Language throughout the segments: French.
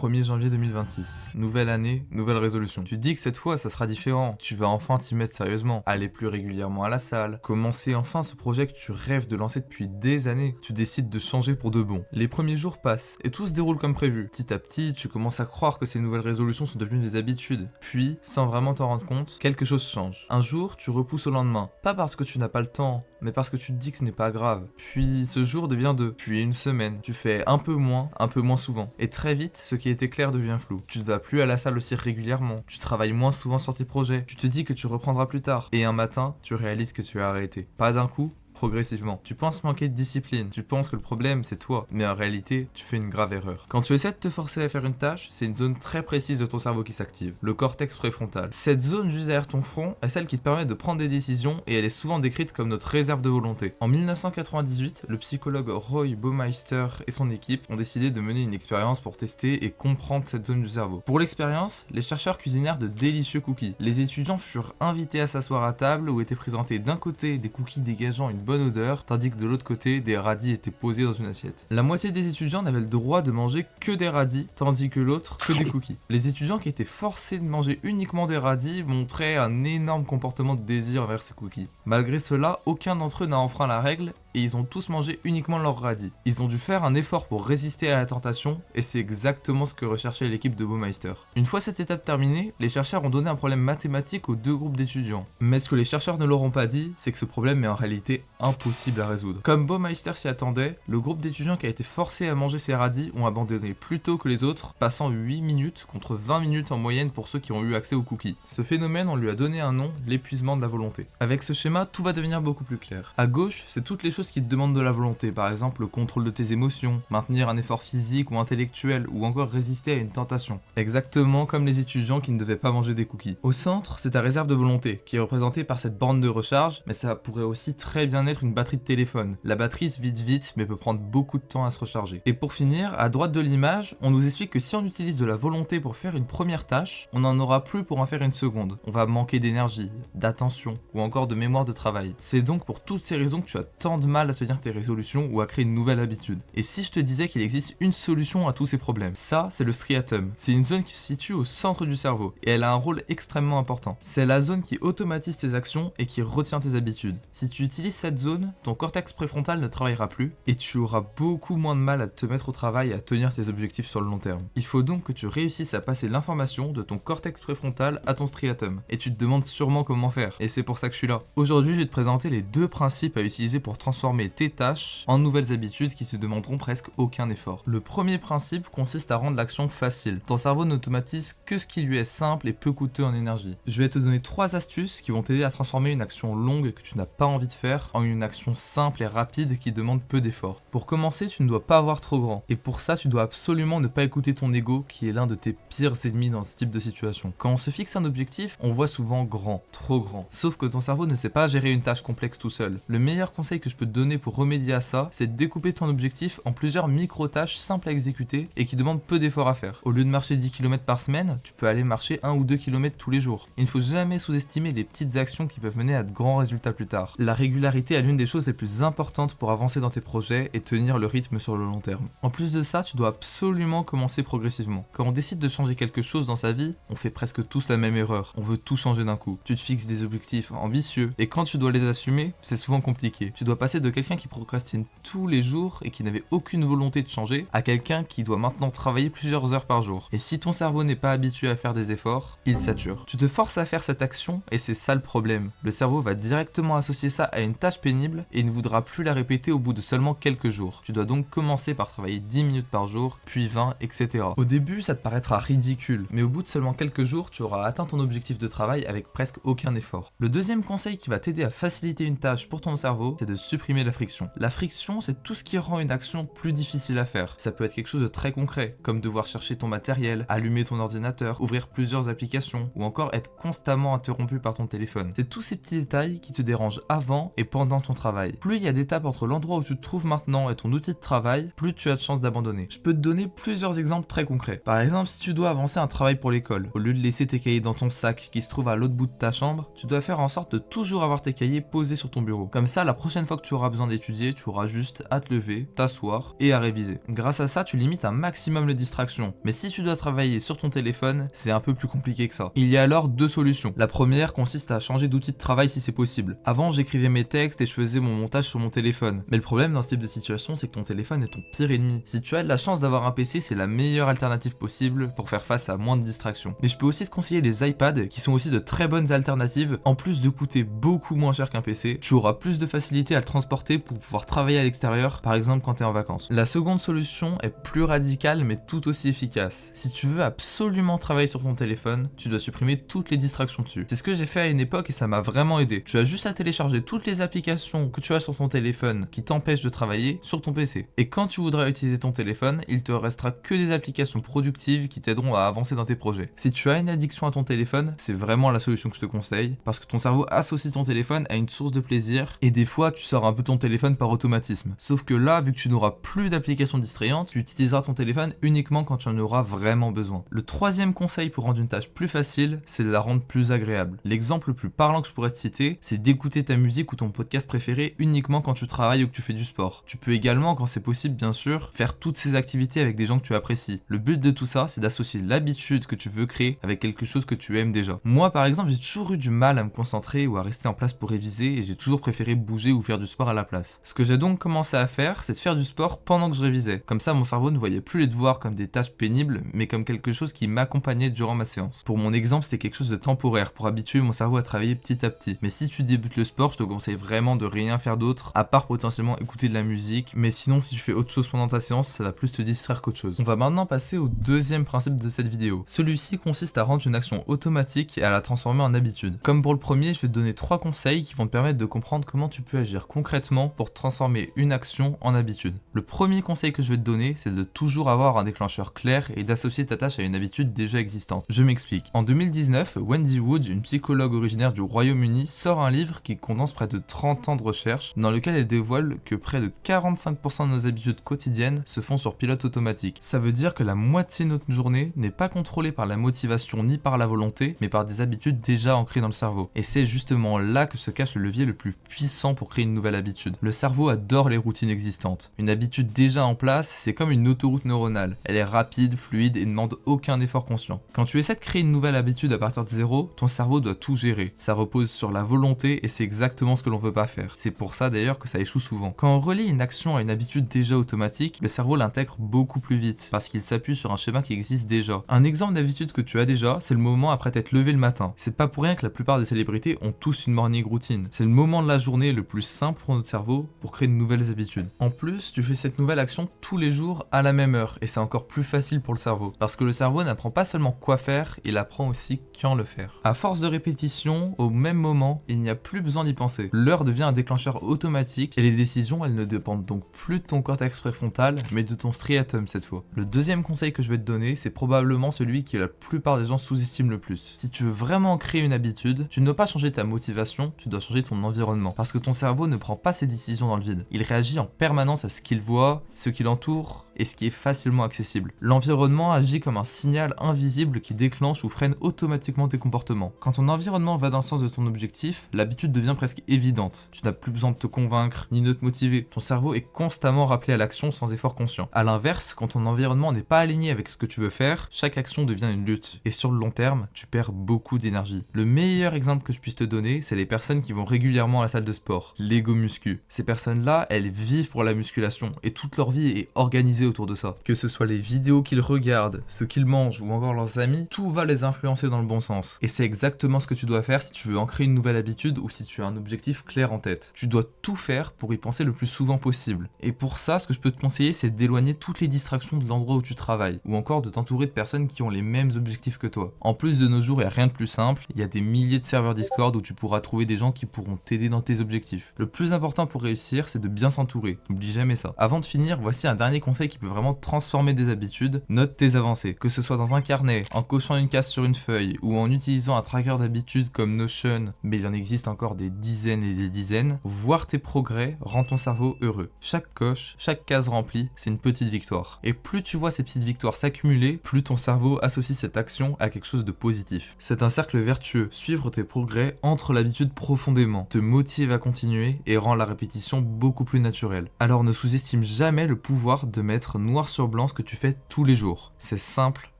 1er janvier 2026. Nouvelle année, nouvelle résolution. Tu dis que cette fois ça sera différent. Tu vas enfin t'y mettre sérieusement. Aller plus régulièrement à la salle. Commencer enfin ce projet que tu rêves de lancer depuis des années. Tu décides de changer pour de bon. Les premiers jours passent et tout se déroule comme prévu. Petit à petit, tu commences à croire que ces nouvelles résolutions sont devenues des habitudes. Puis, sans vraiment t'en rendre compte, quelque chose change. Un jour, tu repousses au lendemain. Pas parce que tu n'as pas le temps, mais parce que tu te dis que ce n'est pas grave. Puis ce jour devient 2, puis une semaine. Tu fais un peu moins souvent. Et très vite, ce qui était clair devient flou. Tu ne vas plus à la salle aussi régulièrement. Tu travailles moins souvent sur tes projets. Tu te dis que tu reprendras plus tard. Et un matin, tu réalises que tu as arrêté. Pas d'un coup, progressivement. Tu penses manquer de discipline, tu penses que le problème c'est toi, mais en réalité, tu fais une grave erreur. Quand tu essaies de te forcer à faire une tâche, c'est une zone très précise de ton cerveau qui s'active, le cortex préfrontal. Cette zone juste derrière ton front est celle qui te permet de prendre des décisions et elle est souvent décrite comme notre réserve de volonté. En 1998, le psychologue Roy Baumeister et son équipe ont décidé de mener une expérience pour tester et comprendre cette zone du cerveau. Pour l'expérience, les chercheurs cuisinèrent de délicieux cookies. Les étudiants furent invités à s'asseoir à table où étaient présentés d'un côté des cookies dégageant une bonne odeur, tandis que de l'autre côté, des radis étaient posés dans une assiette. La moitié des étudiants n'avaient le droit de manger que des radis, tandis que l'autre que des cookies. Les étudiants qui étaient forcés de manger uniquement des radis montraient un énorme comportement de désir envers ces cookies. Malgré cela, aucun d'entre eux n'a enfreint la règle et ils ont tous mangé uniquement leurs radis. Ils ont dû faire un effort pour résister à la tentation et c'est exactement ce que recherchait l'équipe de Baumeister. Une fois cette étape terminée, les chercheurs ont donné un problème mathématique aux deux groupes d'étudiants. Mais ce que les chercheurs ne leur ont pas dit, c'est que ce problème est en réalité impossible à résoudre. Comme Baumeister s'y attendait, le groupe d'étudiants qui a été forcé à manger ses radis ont abandonné plus tôt que les autres, passant 8 minutes contre 20 minutes en moyenne pour ceux qui ont eu accès aux cookies. Ce phénomène, on lui a donné un nom, l'épuisement de la volonté. Avec ce schéma, tout va devenir beaucoup plus clair. À gauche, c'est toutes les choses qui te demandent de la volonté, par exemple le contrôle de tes émotions, maintenir un effort physique ou intellectuel, ou encore résister à une tentation. Exactement comme les étudiants qui ne devaient pas manger des cookies. Au centre, c'est ta réserve de volonté, qui est représentée par cette borne de recharge, mais ça pourrait aussi très bien être une batterie de téléphone. La batterie se vide vite, mais peut prendre beaucoup de temps à se recharger. Et pour finir, à droite de l'image, on nous explique que si on utilise de la volonté pour faire une première tâche, on n'en aura plus pour en faire une seconde. On va manquer d'énergie, d'attention, ou encore de mémoire de travail. C'est donc pour toutes ces raisons que tu as tant de mal à tenir tes résolutions ou à créer une nouvelle habitude. Et si je te disais qu'il existe une solution à tous ces problèmes, ça c'est le striatum. C'est une zone qui se situe au centre du cerveau et elle a un rôle extrêmement important. C'est la zone qui automatise tes actions et qui retient tes habitudes. Si tu utilises cette zone, ton cortex préfrontal ne travaillera plus et tu auras beaucoup moins de mal à te mettre au travail et à tenir tes objectifs sur le long terme. Il faut donc que tu réussisses à passer l'information de ton cortex préfrontal à ton striatum. Et tu te demandes sûrement comment faire. Et c'est pour ça que je suis là. Aujourd'hui, je vais te présenter les 2 principes à utiliser pour transformer tes tâches en nouvelles habitudes qui te demanderont presque aucun effort. Le premier principe consiste à rendre l'action facile. Ton cerveau n'automatise que ce qui lui est simple et peu coûteux en énergie. Je vais te donner 3 astuces qui vont t'aider à transformer une action longue que tu n'as pas envie de faire en une action simple et rapide qui demande peu d'efforts. Pour commencer, tu ne dois pas avoir trop grand. Et pour ça, tu dois absolument ne pas écouter ton ego qui est l'un de tes pires ennemis dans ce type de situation. Quand on se fixe un objectif, on voit souvent grand, trop grand. Sauf que ton cerveau ne sait pas gérer une tâche complexe tout seul. Le meilleur conseil que je peux te donner pour remédier à ça, c'est de découper ton objectif en plusieurs micro-tâches simples à exécuter et qui demandent peu d'efforts à faire. Au lieu de marcher 10 km par semaine, tu peux aller marcher 1 ou 2 km tous les jours. Il ne faut jamais sous-estimer les petites actions qui peuvent mener à de grands résultats plus tard. La régularité est l'une des choses les plus importantes pour avancer dans tes projets et tenir le rythme sur le long terme. En plus de ça, tu dois absolument commencer progressivement. Quand on décide de changer quelque chose dans sa vie, on fait presque tous la même erreur. On veut tout changer d'un coup. Tu te fixes des objectifs ambitieux et quand tu dois les assumer, c'est souvent compliqué. Tu dois passer de quelqu'un qui procrastine tous les jours et qui n'avait aucune volonté de changer à quelqu'un qui doit maintenant travailler plusieurs heures par jour. Et si ton cerveau n'est pas habitué à faire des efforts, il sature. Tu te forces à faire cette action et c'est ça le problème. Le cerveau va directement associer ça à une tâche pénible et il ne voudra plus la répéter au bout de seulement quelques jours. Tu dois donc commencer par travailler 10 minutes par jour, puis 20, etc. Au début, ça te paraîtra ridicule, mais au bout de seulement quelques jours, tu auras atteint ton objectif de travail avec presque aucun effort. Le deuxième conseil qui va t'aider à faciliter une tâche pour ton cerveau, c'est de supprimer la friction. La friction, c'est tout ce qui rend une action plus difficile à faire. Ça peut être quelque chose de très concret, comme devoir chercher ton matériel, allumer ton ordinateur, ouvrir plusieurs applications, ou encore être constamment interrompu par ton téléphone. C'est tous ces petits détails qui te dérangent avant et pendant ton travail. Plus il y a d'étapes entre l'endroit où tu te trouves maintenant et ton outil de travail, plus tu as de chances d'abandonner. Je peux te donner plusieurs exemples très concrets. Par exemple, si tu dois avancer un travail pour l'école, au lieu de laisser tes cahiers dans ton sac qui se trouve à l'autre bout de ta chambre, tu dois faire en sorte de toujours avoir tes cahiers posés sur ton bureau. Comme ça, la prochaine fois que tu tu auras besoin d'étudier, tu auras juste à te lever, t'asseoir et à réviser. Grâce à ça, tu limites un maximum les distractions. Mais si tu dois travailler sur ton téléphone, c'est un peu plus compliqué que ça. Il y a alors deux solutions. La première consiste à changer d'outil de travail si c'est possible. Avant, j'écrivais mes textes et je faisais mon montage sur mon téléphone. Mais le problème dans ce type de situation, c'est que ton téléphone est ton pire ennemi. Si tu as de la chance d'avoir un PC, c'est la meilleure alternative possible pour faire face à moins de distractions. Mais je peux aussi te conseiller les iPads, qui sont aussi de très bonnes alternatives. En plus de coûter beaucoup moins cher qu'un PC, tu auras plus de facilité à le transporter pour pouvoir travailler à l'extérieur, par exemple quand tu es en vacances. La seconde solution est plus radicale mais tout aussi efficace. Si tu veux absolument travailler sur ton téléphone, tu dois supprimer toutes les distractions dessus. C'est ce que j'ai fait à une époque et ça m'a vraiment aidé. Tu as juste à télécharger toutes les applications que tu as sur ton téléphone qui t'empêchent de travailler sur ton PC. Et quand tu voudras utiliser ton téléphone, il te restera que des applications productives qui t'aideront à avancer dans tes projets. Si tu as une addiction à ton téléphone, c'est vraiment la solution que je te conseille parce que ton cerveau associe ton téléphone à une source de plaisir et des fois tu sors un peu ton téléphone par automatisme. Sauf que là, vu que tu n'auras plus d'applications distrayantes, tu utiliseras ton téléphone uniquement quand tu en auras vraiment besoin. Le troisième conseil pour rendre une tâche plus facile, c'est de la rendre plus agréable. L'exemple le plus parlant que je pourrais te citer, c'est d'écouter ta musique ou ton podcast préféré uniquement quand tu travailles ou que tu fais du sport. Tu peux également, quand c'est possible bien sûr, faire toutes ces activités avec des gens que tu apprécies. Le but de tout ça, c'est d'associer l'habitude que tu veux créer avec quelque chose que tu aimes déjà. Moi par exemple, j'ai toujours eu du mal à me concentrer ou à rester en place pour réviser et j'ai toujours préféré bouger ou faire du sport à la place. Ce que j'ai donc commencé à faire, c'est de faire du sport pendant que je révisais. Comme ça, mon cerveau ne voyait plus les devoirs comme des tâches pénibles, mais comme quelque chose qui m'accompagnait durant ma séance. Pour mon exemple, c'était quelque chose de temporaire pour habituer mon cerveau à travailler petit à petit. Mais si tu débutes le sport, je te conseille vraiment de rien faire d'autre, à part potentiellement écouter de la musique. Mais sinon, si tu fais autre chose pendant ta séance, ça va plus te distraire qu'autre chose. On va maintenant passer au deuxième principe de cette vidéo. Celui-ci consiste à rendre une action automatique et à la transformer en habitude. Comme pour le premier, je vais te donner 3 conseils qui vont te permettre de comprendre comment tu peux agir concrètement pour transformer une action en habitude. Le premier conseil que je vais te donner, c'est de toujours avoir un déclencheur clair et d'associer ta tâche à une habitude déjà existante. Je m'explique. En 2019, Wendy Wood, une psychologue originaire du Royaume-Uni, sort un livre qui condense près de 30 ans de recherche, dans lequel elle dévoile que près de 45% de nos habitudes quotidiennes se font sur pilote automatique. Ça veut dire que la moitié de notre journée n'est pas contrôlée par la motivation ni par la volonté, mais par des habitudes déjà ancrées dans le cerveau. Et c'est justement là que se cache le levier le plus puissant pour créer une nouvelle habitude. Le cerveau adore les routines existantes. Une habitude déjà en place, c'est comme une autoroute neuronale. Elle est rapide, fluide et ne demande aucun effort conscient. Quand tu essaies de créer une nouvelle habitude à partir de zéro, ton cerveau doit tout gérer. Ça repose sur la volonté et c'est exactement ce que l'on veut pas faire. C'est pour ça d'ailleurs que ça échoue souvent. Quand on relie une action à une habitude déjà automatique, le cerveau l'intègre beaucoup plus vite parce qu'il s'appuie sur un schéma qui existe déjà. Un exemple d'habitude que tu as déjà, c'est le moment après t'être levé le matin. C'est pas pour rien que la plupart des célébrités ont tous une morning routine. C'est le moment de la journée le plus simple pour notre cerveau pour créer de nouvelles habitudes. En plus, tu fais cette nouvelle action tous les jours à la même heure et c'est encore plus facile pour le cerveau parce que le cerveau n'apprend pas seulement quoi faire, il apprend aussi quand le faire. À force de répétition, au même moment, il n'y a plus besoin d'y penser. L'heure devient un déclencheur automatique et les décisions, elles ne dépendent donc plus de ton cortex préfrontal, mais de ton striatum cette fois. Le deuxième conseil que je vais te donner, c'est probablement celui que la plupart des gens sous-estiment le plus. Si tu veux vraiment créer une habitude, tu ne dois pas changer ta motivation, tu dois changer ton environnement. Parce que ton cerveau ne prend pas ses décisions dans le vide. Il réagit en permanence à ce qu'il voit, ce qui l'entoure et ce qui est facilement accessible. L'environnement agit comme un signal invisible qui déclenche ou freine automatiquement tes comportements. Quand ton environnement va dans le sens de ton objectif, l'habitude devient presque évidente. Tu n'as plus besoin de te convaincre ni de te motiver. Ton cerveau est constamment rappelé à l'action sans effort conscient. A l'inverse, quand ton environnement n'est pas aligné avec ce que tu veux faire, chaque action devient une lutte. Et sur le long terme, tu perds beaucoup d'énergie. Le meilleur exemple que je puisse te donner, c'est les personnes qui vont régulièrement à la salle de sport, l'ego muscu. Ces personnes-là, elles vivent pour la musculation et toute leur vie est organisée autour de ça. Que ce soit les vidéos qu'ils regardent, ce qu'ils mangent ou encore leurs amis, tout va les influencer dans le bon sens. Et c'est exactement ce que tu dois faire si tu veux ancrer une nouvelle habitude ou si tu as un objectif clair en tête. Tu dois tout faire pour y penser le plus souvent possible. Et pour ça, ce que je peux te conseiller, c'est d'éloigner toutes les distractions de l'endroit où tu travailles ou encore de t'entourer de personnes qui ont les mêmes objectifs que toi. En plus, de nos jours, il n'y a rien de plus simple. Il y a des milliers de serveurs Discord où tu pourras trouver des gens qui pourront t'aider dans tes objectifs. Le plus important pour réussir, c'est de bien s'entourer. N'oublie jamais ça. Avant de finir, voici un dernier conseil qui peut vraiment transformer des habitudes. Note tes avancées. Que ce soit dans un carnet, en cochant une case sur une feuille ou en utilisant un tracker d'habitudes comme Notion, mais il en existe encore des dizaines et des dizaines, voir tes progrès rend ton cerveau heureux. Chaque coche, chaque case remplie, c'est une petite victoire. Et plus tu vois ces petites victoires s'accumuler, plus ton cerveau associe cette action à quelque chose de positif. C'est un cercle vertueux. Suivre tes progrès entre l'habitude profondément, te motive à continuer et rend la répétition beaucoup plus naturelle. Alors ne sous-estime jamais le pouvoir de mettre noir sur blanc ce que tu fais tous les jours. C'est simple,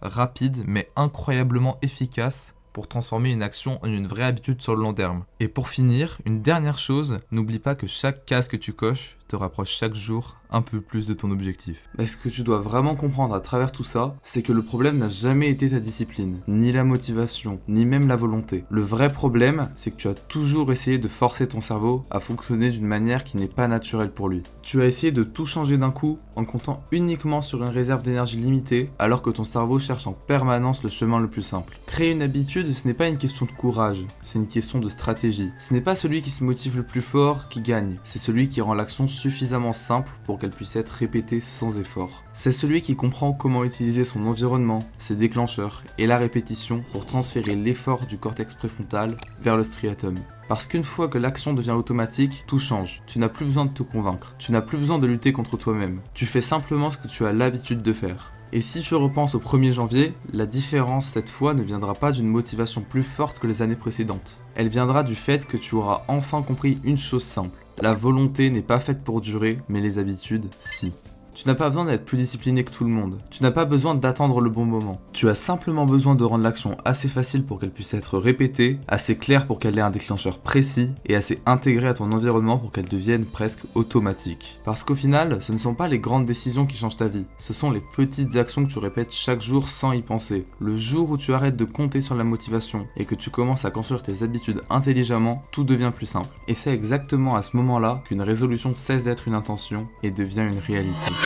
rapide, mais incroyablement efficace pour transformer une action en une vraie habitude sur le long terme. Et pour finir, une dernière chose, n'oublie pas que chaque case que tu coches te rapproche chaque jour un peu plus de ton objectif. Mais ce que tu dois vraiment comprendre à travers tout ça, c'est que le problème n'a jamais été ta discipline, ni la motivation, ni même la volonté. Le vrai problème, c'est que tu as toujours essayé de forcer ton cerveau à fonctionner d'une manière qui n'est pas naturelle pour lui. Tu as essayé de tout changer d'un coup en comptant uniquement sur une réserve d'énergie limitée, alors que ton cerveau cherche en permanence le chemin le plus simple. Créer une habitude, ce n'est pas une question de courage, c'est une question de stratégie. Ce n'est pas celui qui se motive le plus fort qui gagne, c'est celui qui rend l'action suffisamment simple pour qu'elle puisse être répétée sans effort. C'est celui qui comprend comment utiliser son environnement, ses déclencheurs et la répétition pour transférer l'effort du cortex préfrontal vers le striatum. Parce qu'une fois que l'action devient automatique, tout change. Tu n'as plus besoin de te convaincre, tu n'as plus besoin de lutter contre toi-même. Tu fais simplement ce que tu as l'habitude de faire. Et si tu repenses au 1er janvier, la différence cette fois ne viendra pas d'une motivation plus forte que les années précédentes. Elle viendra du fait que tu auras enfin compris une chose simple. La volonté n'est pas faite pour durer, mais les habitudes, si. Tu n'as pas besoin d'être plus discipliné que tout le monde. Tu n'as pas besoin d'attendre le bon moment. Tu as simplement besoin de rendre l'action assez facile pour qu'elle puisse être répétée, assez claire pour qu'elle ait un déclencheur précis et assez intégrée à ton environnement pour qu'elle devienne presque automatique. Parce qu'au final, ce ne sont pas les grandes décisions qui changent ta vie. Ce sont les petites actions que tu répètes chaque jour sans y penser. Le jour où tu arrêtes de compter sur la motivation et que tu commences à construire tes habitudes intelligemment, tout devient plus simple. Et c'est exactement à ce moment-là qu'une résolution cesse d'être une intention et devient une réalité.